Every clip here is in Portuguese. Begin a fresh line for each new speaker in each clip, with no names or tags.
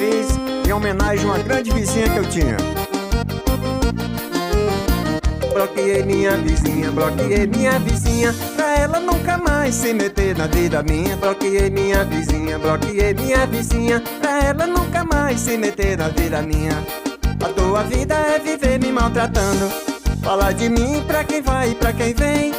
fiz em homenagem a uma grande vizinha que eu tinha. Bloqueei minha vizinha, pra ela nunca mais se meter na vida minha. Bloqueei minha vizinha, pra ela nunca mais se meter na vida minha. A tua vida é viver me maltratando, falar de mim pra quem vai e pra quem vem.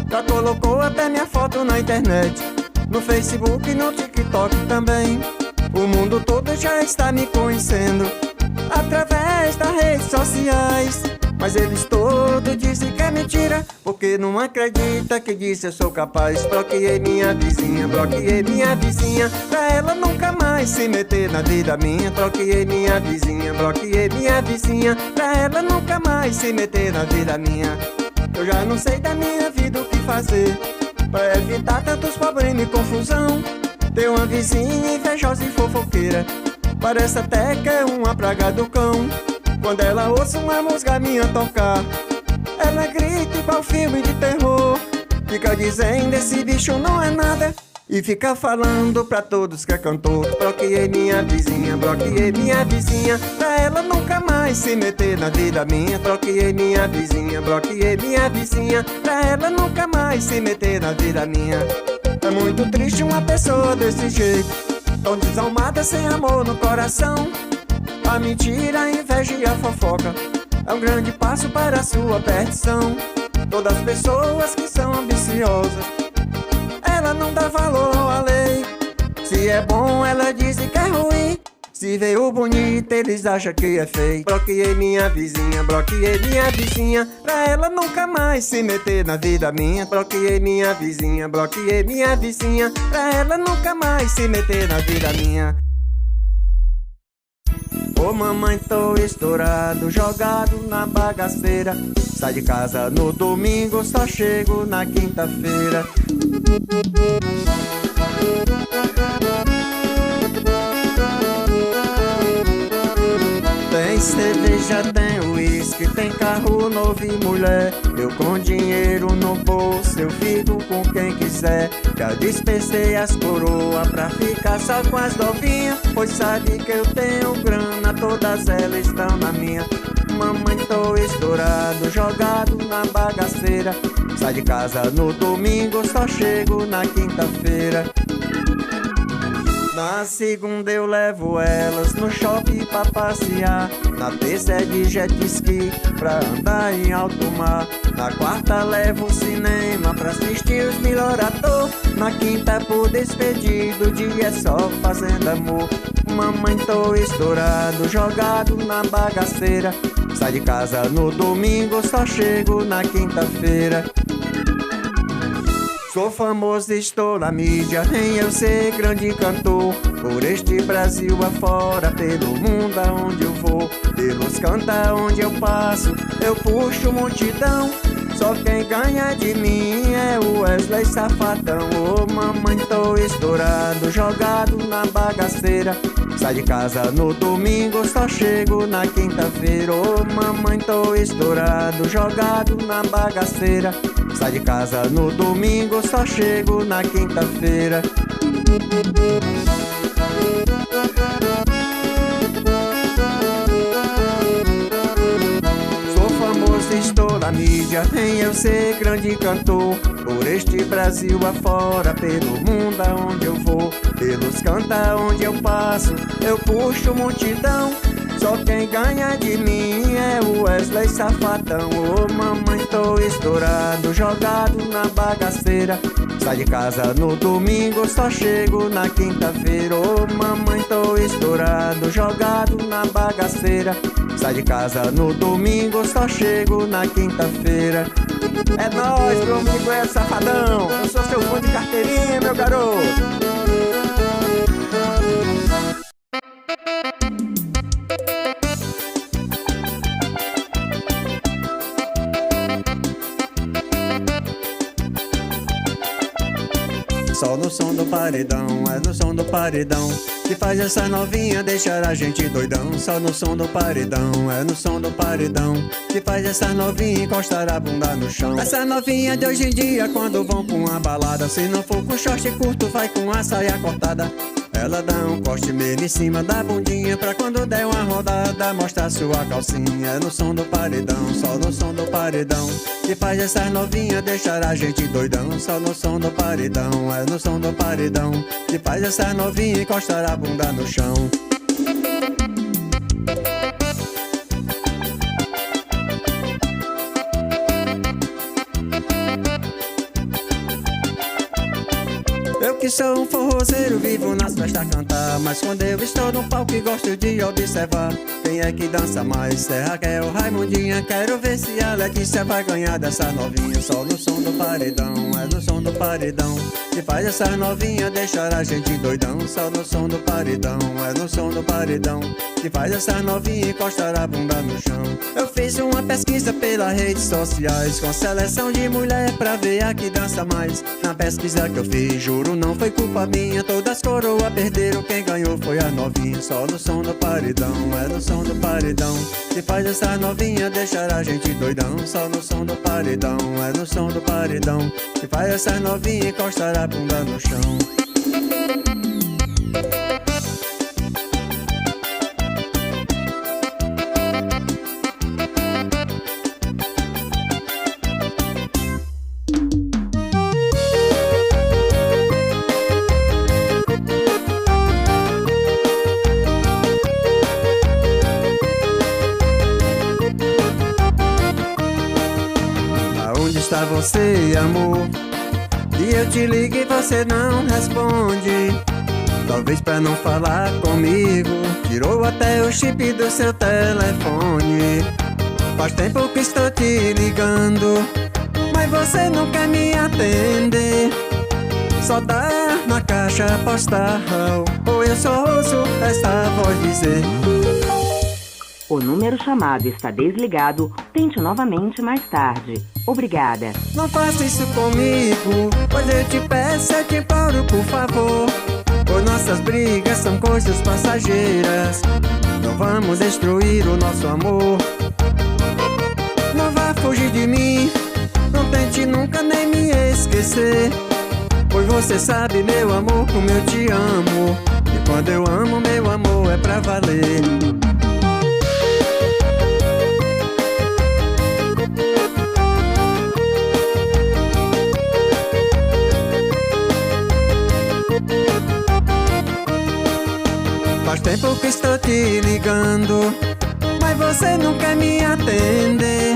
Já colocou até minha foto na internet, no Facebook e no TikTok também. O mundo todo já está me conhecendo através das redes sociais, mas eles todos dizem que é mentira, porque não acredita que disse eu sou capaz. Bloqueei minha vizinha, pra ela nunca mais se meter na vida minha. Bloqueei minha vizinha, pra ela nunca mais se meter na vida minha. Eu já não sei da minha vida o que fazer pra evitar tantos problemas e confusão. Tem uma vizinha invejosa e fofoqueira, parece até que é uma praga do cão. Quando ela ouça uma música minha tocar, ela grita igual filme de terror. Fica dizendo esse bicho não é nada, e fica falando pra todos que é cantor. Bloqueei minha vizinha, pra ela nunca mais se meter na vida minha. Bloqueei minha vizinha, pra ela nunca mais se meter na vida minha. É muito triste uma pessoa desse jeito, tão desalmada, sem amor no coração. A mentira, a inveja e a fofoca é um grande passo para a sua perdição. Todas as pessoas que são ambiciosas, ela não dá valor à lei. Se é bom, ela diz que é ruim. Se veio bonito, eles acham que é feio. Bloqueei minha vizinha, pra ela nunca mais se meter na vida minha. Bloqueei minha vizinha, pra ela nunca mais se meter na vida minha. Ô mamãe, tô estourado, jogado na bagaceira. Sai de casa no domingo, só chego na quinta-feira. Tem cerveja, tem uísque, tem carro novo e mulher. Eu com dinheiro no bolso, eu fico com quem quiser. Já dispensei as coroas pra ficar só com as novinhas, pois sabe que eu tenho grana, todas elas estão na minha. Mamãe, tô estourado, jogado na bagaceira. Sai de casa no domingo, só chego na quinta-feira. Na segunda eu levo elas no shopping pra passear. Na terça é de jet ski pra andar em alto mar. Na quarta levo o cinema pra assistir os melhor ator. Na quinta é por despedido, o dia é só fazendo amor. Mamãe, tô estourado, jogado na bagaceira. Sai de casa no domingo, só chego na quinta-feira. Sou famoso, estou na mídia, em eu ser grande cantor. Por este Brasil afora, pelo mundo aonde eu vou. Pelos cantos onde eu passo, eu puxo multidão. Só quem ganha de mim é o Wesley Safadão. Ô mamãe, tô estourado, jogado na bagaceira. Sai de casa no domingo, só chego na quinta-feira. Ô mamãe, tô estourado, jogado na bagaceira. Sai de casa no domingo, só chego na quinta-feira. Sou famoso, estou na mídia, em eu ser grande cantor. Por este Brasil afora, pelo mundo aonde eu vou. Pelos cantos onde eu passo, eu puxo multidão. Só quem ganha de mim é o Wesley Safadão. Ô mamãe, tô estourado, jogado na bagaceira. Sai de casa no domingo, só chego na quinta-feira. Ô mamãe, tô estourado, jogado na bagaceira. Sai de casa no domingo, só chego na quinta-feira. É nóis, meu amigo Wesley Safadão. Eu sou seu fã de carteirinha, meu garoto. Só no som do paredão, é no som do paredão que faz essa novinha deixar a gente doidão. Só no som do paredão, é no som do paredão que faz essa novinha encostar a bunda no chão. Essa novinha de hoje em dia, quando vão pra uma balada, se não for com short curto, vai com a saia cortada. Ela dá um corte meio em cima da bundinha, pra quando der uma rodada mostrar sua calcinha. É no som do paredão, só no som do paredão, que faz essas novinhas deixar a gente doidão. Só no som do paredão, é no som do paredão, que faz essas novinhas encostar a bunda no chão. Eu que sou um forrozeiro, vivo nas festas a cantar, mas quando eu estou no palco gosto de observar quem é que dança mais. É Raquel, Raimundinha, quero ver se a Letícia vai ganhar dessa novinha. Só no som do paredão, é no som do paredão, que faz essa novinha deixar a gente doidão. Só no som do paredão, é no som do paredão, que faz essa novinha encostar a bunda no chão. Eu fiz uma pesquisa pelas redes sociais, com seleção de mulher pra ver a que dança mais. Na pesquisa que eu fiz, juro, não foi culpa minha, todas coroas perderam, quem ganhou foi a novinha. Só no som do paredão, é no som do paredão, que faz essa novinha deixar a gente doidão. Só no som do paredão, é no som do paredão, que faz essa novinha encostar a bunda no chão. Onde está você, amor? E eu te ligo e você não responde. Talvez pra não falar comigo, tirou até o chip do seu telefone. Faz tempo que estou te ligando, mas você não quer me atender. Só dá na caixa postal, ou eu só ouço esta voz dizer:
o número chamado está desligado, tente novamente mais tarde. Obrigada.
Não faça isso comigo, pois eu te peço, eu te imploro, por favor. Pois nossas brigas são coisas passageiras, não vamos destruir o nosso amor. Não vá fugir de mim, não tente nunca nem me esquecer, pois você sabe, meu amor, como eu te amo. E quando eu amo, meu amor, é pra valer. Faz tempo que estou te ligando, mas você não quer me atender.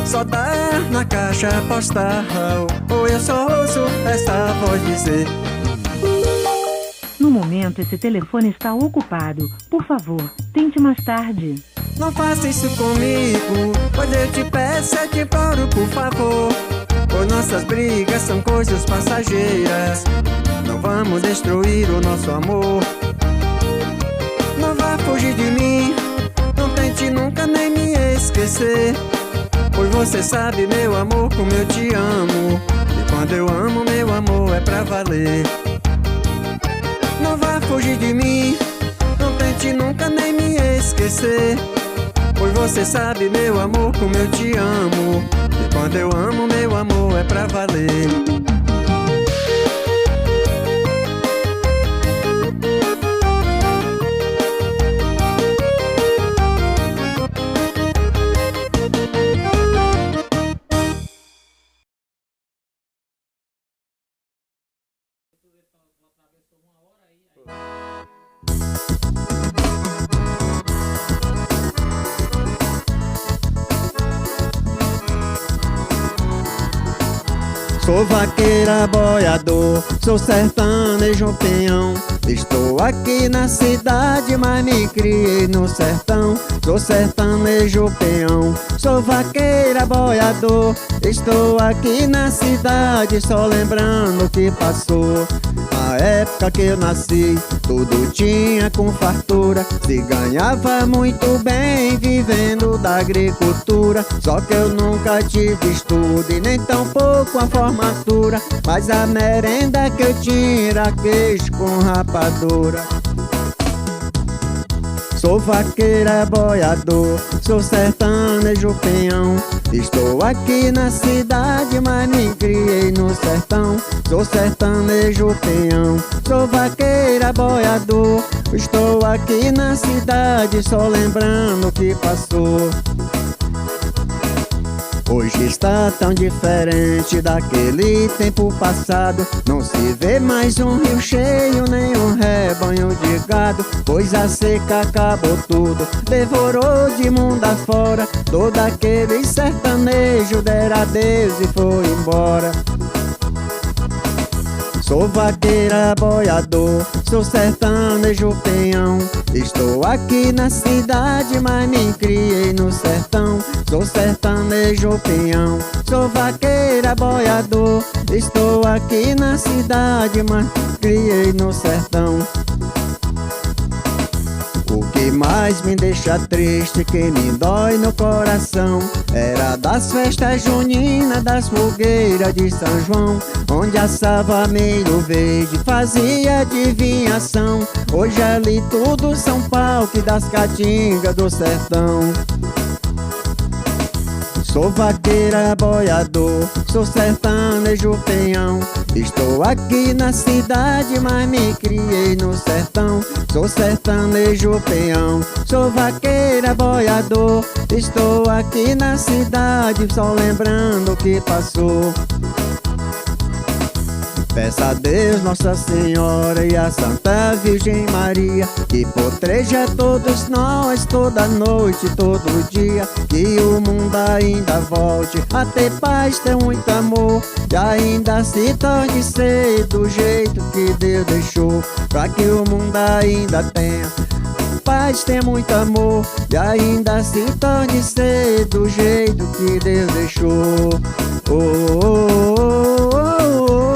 Só dá na caixa postal, ou eu só ouço essa voz dizer:
no momento esse telefone está ocupado. Por favor, tente mais tarde.
Não faça isso comigo, pois eu te peço, eu te imploro, por favor. Pois nossas brigas são coisas passageiras, não vamos destruir o nosso amor. Não vá fugir de mim, não tente nunca nem me esquecer, pois você sabe, meu amor, como eu te amo. E quando eu amo, meu amor, é pra valer. Não vá fugir de mim, não tente nunca nem me esquecer, pois você sabe, meu amor, como eu te amo. E quando eu amo, meu amor, é pra valer. Sou vaqueira, boiador, sou sertanejo peão. Estou aqui na cidade, mas me criei no sertão. Sou sertanejo peão, sou vaqueira, boiador. Estou aqui na cidade, só lembrando o que passou. Na época que eu nasci, tudo tinha com fartura, se ganhava muito bem vivendo da agricultura. Só que eu nunca tive estudo e nem tão pouco a formatura, mas a merenda que eu tinha era queijo com rapadura. Sou vaqueira, boiador, sou sertanejo peão. Estou aqui na cidade, mas me criei no sertão. Sou sertanejo peão, sou vaqueira, boiador. Estou aqui na cidade, só lembrando o que passou. Hoje está tão diferente daquele tempo passado. Não se vê mais um rio cheio, nem um rebanho de gado, pois a seca acabou tudo, devorou de mundo afora. Todo aquele sertanejo dera adeus e foi embora. Sou vaqueira, boiador, sou sertanejo peão. Estou aqui na cidade, mas me criei no sertão. Sou sertanejo peão, sou vaqueira, boiador. Estou aqui na cidade, mas me criei no sertão. O que mais me deixa triste, que me dói no coração, era das festas juninas, das fogueiras de São João, onde assava milho verde, fazia adivinhação. Hoje ali tudo são palcos das caatingas do sertão. Sou vaqueira, boiador, sou sertanejo peão. Estou aqui na cidade, mas me criei no sertão. Sou sertanejo peão, sou vaqueira, boiador. Estou aqui na cidade, só lembrando o que passou. Peço a Deus, Nossa Senhora e a Santa Virgem Maria, que proteja todos nós, toda noite, todo dia. Que o mundo ainda volte a ter paz, ter muito amor, e ainda se torne ser do jeito que Deus deixou. Pra que o mundo ainda tenha paz, ter muito amor, e ainda se torne ser do jeito que Deus deixou. Oh, oh, oh, oh, oh.